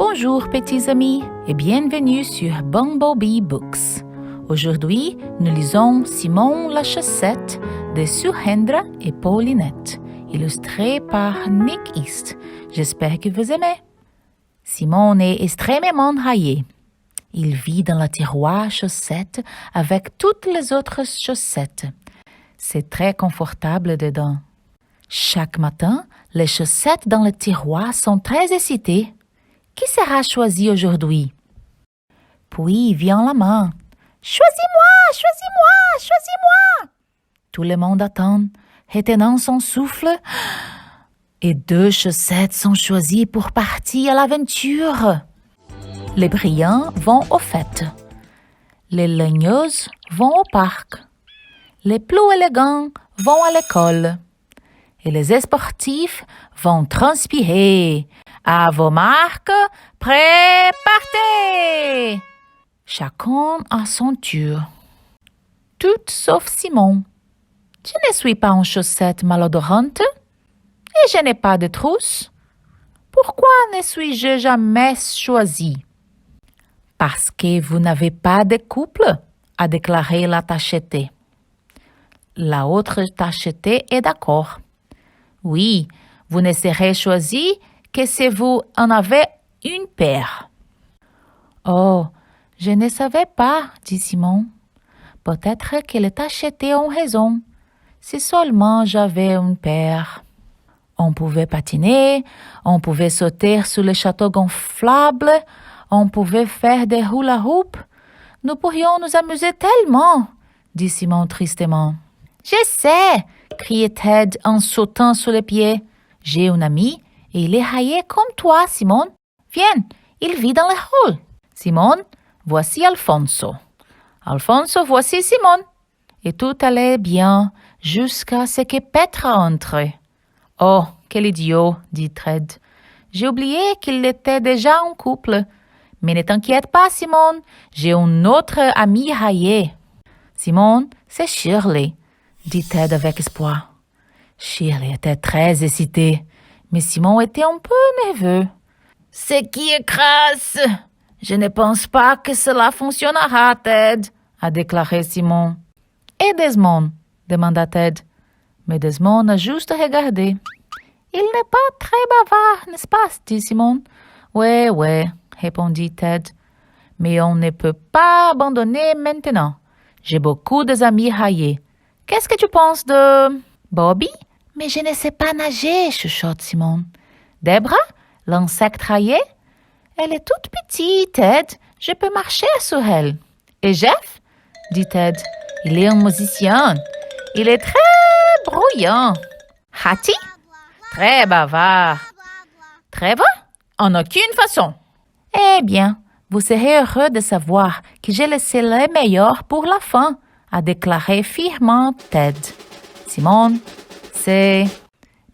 Bonjour petits amis et bienvenue sur Bumblebee Books. Aujourd'hui, nous lisons Simon la chaussette de Suhendra et Paulinette, illustré par Nick East. J'espère que vous aimez. Simon est extrêmement raillé. Il vit dans le tiroir chaussette avec toutes les autres chaussettes. C'est très confortable dedans. Chaque matin, les chaussettes dans le tiroir sont très excitées. Qui sera choisi aujourd'hui? Puis vient la main. Choisis-moi, choisis-moi, choisis-moi! Tout le monde attend, retenant son souffle. Et 2 chaussettes sont choisies pour partir à l'aventure. Les brillants vont aux fêtes. Les lagneuses vont au parc. Les plus élégants vont à l'école. Et les sportifs vont transpirer. À vos marques, prêts, partez! Chacun à son tour. Tout sauf Simon. Je ne suis pas en chaussettes malodorante et je n'ai pas de trousse. Pourquoi ne suis-je jamais choisi? Parce que vous n'avez pas de couple, a déclaré la tachetée. La autre tachetée est d'accord. Oui, vous ne serez choisi que si vous en avez une paire. Oh, je ne savais pas, dit Simon. Peut-être que les tachetés ont raison. Si seulement j'avais une paire. On pouvait patiner, on pouvait sauter sur le château gonflable, on pouvait faire des hula-hoop. Nous pourrions nous amuser tellement, dit Simon tristement. Je sais, criait Ted en sautant sur les pieds. J'ai un ami et il est raillé comme toi, Simon. Viens, il vit dans le hall. Simon, voici Alfonso. Alfonso, voici Simon. Et tout allait bien jusqu'à ce que Petra entre. Oh, quel idiot, dit Ted. J'ai oublié qu'il était déjà en couple. Mais ne t'inquiète pas, Simon, j'ai un autre ami raillé. Simon, c'est Shirley, dit Ted avec espoir. Shirley était très excitée, mais Simon était un peu nerveux. « Ce qui est crasse! Je ne pense pas que cela fonctionnera, Ted, a déclaré Simon. « Et Desmond? Demanda Ted. Mais Desmond a juste regardé. « Il n'est pas très bavard, n'est-ce pas? Dit Simon. « Ouais, répondit Ted. Mais on ne peut pas abandonner maintenant. J'ai beaucoup d'amis raillés. Qu'est-ce que tu penses de Bobby? Mais je ne sais pas nager, chuchote Simon. Debra, l'insecte raillé? Elle est toute petite, Ted. Je peux marcher sur elle. Et Jeff? Dit Ted. Il est un musicien. Il est très bruyant. Hattie? Très bavard. Trevor? En aucune façon. Eh bien, vous serez heureux de savoir que j'ai laissé le meilleur pour la fin, a déclaré fièrement Ted. Simon, c'est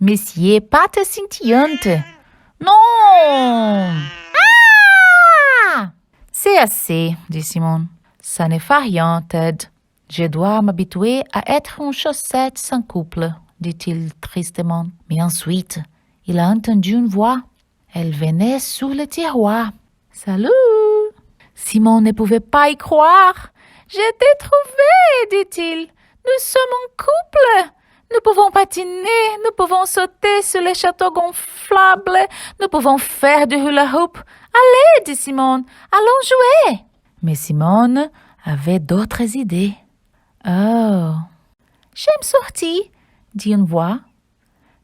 Monsieur Pâte Scintillante. Non! Ah! C'est assez, dit Simon. Ça ne fait rien, Ted. Je dois m'habituer à être une chaussette sans couple, dit-il tristement. Mais ensuite, il a entendu une voix. Elle venait sur le tiroir. Salut! Simon ne pouvait pas y croire. Je t'ai trouvé, dit-il. Nous sommes en couple. Nous pouvons patiner, nous pouvons sauter sur les châteaux gonflables, nous pouvons faire du hula-hoop. Allez, dit Simon, allons jouer. Mais Simon avait d'autres idées. Oh, j'aime sortir, dit une voix.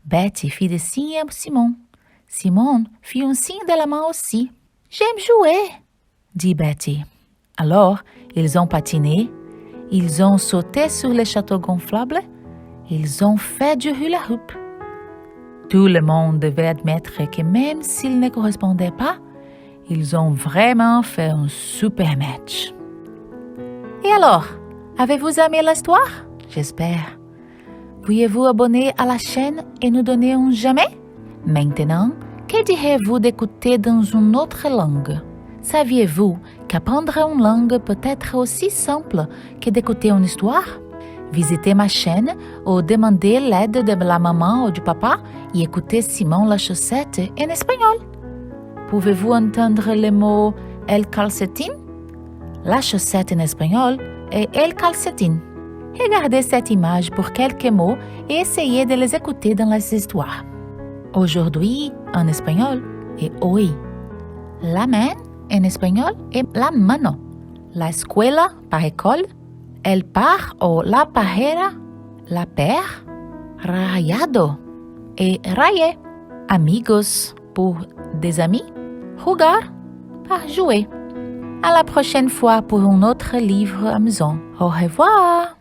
Betty fit des signes à Simon. Simon fit un signe de la main aussi. J'aime jouer, dit Betty. Alors, ils ont patiné, ils ont sauté sur les châteaux gonflables, ils ont fait du hula-hoop. Tout le monde devait admettre que même s'ils ne correspondaient pas, ils ont vraiment fait un super match. Et alors, avez-vous aimé l'histoire? J'espère. Veuillez-vous abonner à la chaîne et nous donner un jamais? Maintenant, que direz-vous d'écouter dans une autre langue? Saviez-vous qu'apprendre une langue peut être aussi simple que d'écouter une histoire? Visitez ma chaîne ou demandez l'aide de la maman ou du papa et écoutez Simon la chaussette en espagnol. Pouvez-vous entendre le mot el calcetín? La chaussette en espagnol est el calcetín. Regardez cette image pour quelques mots et essayez de les écouter dans les histoires. Aujourd'hui, en espagnol, est hoy. La main, en espagnol, est la mano. La escuela, par école. El par o la pajera, la paire. Rayado et rayé. Amigos, pour des amis. Jugar, par jouer. À la prochaine fois pour un autre livre amusant. Au revoir!